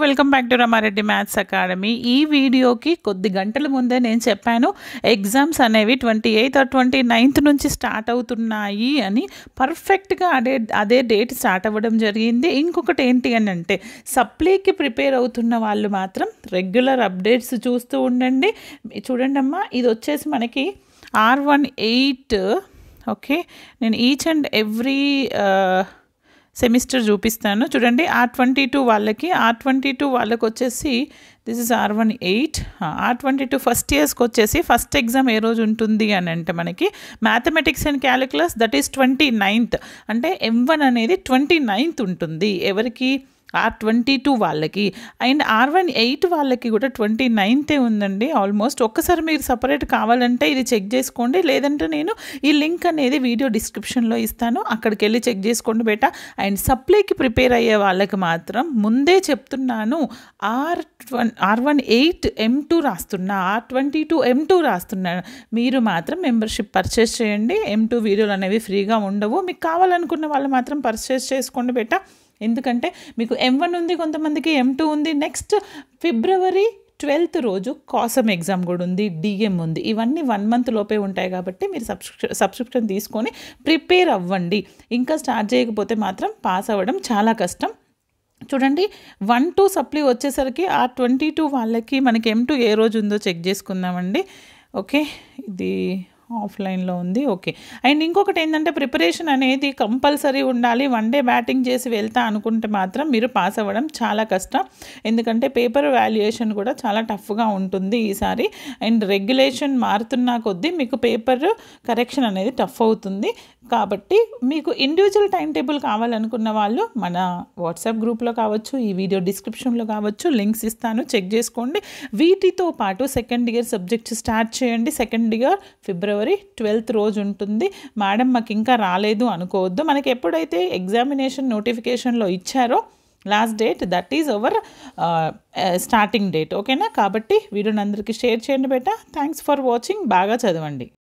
Welcome back to Rama Reddy maths academy. ఈ వీడియోకి కొద్ది గంటల ముందే నేను చెప్పాను ఎగ్జామ్స్ అనేవి 28 ఆర్ 29 నుంచి స్టార్ట్ అవుతున్నాయి అని. పర్ఫెక్ట్గా అదే డేట్ స్టార్ట్ అవ్వడం జరిగింది. ఇంకొకటి ఏంటి అని అంటే సప్లీకి ప్రిపేర్ అవుతున్న వాళ్ళు మాత్రం రెగ్యులర్ అప్డేట్స్ చూస్తూ ఉండండి. చూడండి అమ్మా, ఇది వచ్చేసి మనకి R18. ఓకే, నేను ఈచ్ అండ్ ఎవ్రీ సెమిస్టర్ చూపిస్తాను. చూడండి, R22 వాళ్ళకి వచ్చేసి this is R18. R22 first ఇయర్స్కి వచ్చేసి ఫస్ట్ ఎగ్జామ్ ఏ రోజు ఉంటుంది అని అంటే మనకి mathematics and calculus, that is 29th. అంటే M1 అనేది 29th ఉంటుంది ఎవరికి, R22 వాళ్ళకి. అండ్ R18 వాళ్ళకి కూడా 29th ఉందండి ఆల్మోస్ట్. ఒక్కసారి మీరు సపరేట్ కావాలంటే ఇది చెక్ చేసుకోండి, లేదంటే నేను ఈ లింక్ అనేది వీడియో డిస్క్రిప్షన్లో ఇస్తాను, అక్కడికి వెళ్ళి చెక్ చేసుకోండి బేటా. అండ్ సప్లీకి ప్రిపేర్ అయ్యే వాళ్ళకి మాత్రం ముందే చెప్తున్నాను, R18 M2 రాస్తున్నా, R22 M2 రాస్తున్నాను. మీరు మాత్రం మెంబర్షిప్ పర్చేస్ చేయండి. M2 వీడియోలు అనేవి ఫ్రీగా ఉండవు. మీకు కావాలనుకున్న వాళ్ళు మాత్రం పర్చేస్ చేసుకోండి బేటా. ఎందుకంటే మీకు M1 ఉంది, కొంతమందికి M2 ఉంది. నెక్స్ట్ February 12th రోజు కాసమ్ ఎగ్జామ్ కూడా ఉంది, DM ఉంది. ఇవన్నీ 1 month లోపే ఉంటాయి కాబట్టి మీరు సబ్స్క్రిప్షన్ తీసుకొని ప్రిపేర్ అవ్వండి. ఇంకా స్టార్ట్ చేయకపోతే మాత్రం పాస్ అవ్వడం చాలా కష్టం. చూడండి, 1-2 సప్లీ వచ్చేసరికి R22 వాళ్ళకి మనకి M2 ఏ రోజు ఉందో చెక్ చేసుకుందామండి. ఓకే, ఇది ఆఫ్లైన్లో ఉంది. ఓకే, అండ్ ఇంకొకటి ఏంటంటే ప్రిపరేషన్ అనేది కంపల్సరీ ఉండాలి. 1 day బ్యాటింగ్ చేసి వెళ్తా అనుకుంటే మాత్రం మీరు పాస్ అవ్వడం చాలా కష్టం. ఎందుకంటే పేపర్ వాల్యుయేషన్ కూడా చాలా టఫ్గా ఉంటుంది ఈసారి. అండ్ రెగ్యులేషన్ మారుతున్న కొద్దీ మీకు పేపర్ కరెక్షన్ అనేది టఫ్ అవుతుంది. కాబట్టి మీకు ఇండివిజువల్ టైం టేబుల్ కావాలనుకున్న వాళ్ళు మన వాట్సాప్ గ్రూప్లో కావచ్చు, ఈ వీడియో డిస్క్రిప్షన్లో కావచ్చు, లింక్స్ ఇస్తాను, చెక్ చేసుకోండి. వీటితో పాటు సెకండ్ ఇయర్ సబ్జెక్ట్స్ స్టార్ట్ చేయండి. సెకండ్ ఇయర్ February 12th రోజు ఉంటుంది. మేడం మాకు ఇంకా రాలేదు అనుకోవద్దు. మనకి ఎప్పుడైతే ఎగ్జామినేషన్ నోటిఫికేషన్లో ఇచ్చారో last date, that is our starting date. ఓకేనా? కాబట్టి వీడియోని అందరికీ షేర్ చేయండి బేటా. Thanks for watching. బాగా చదవండి.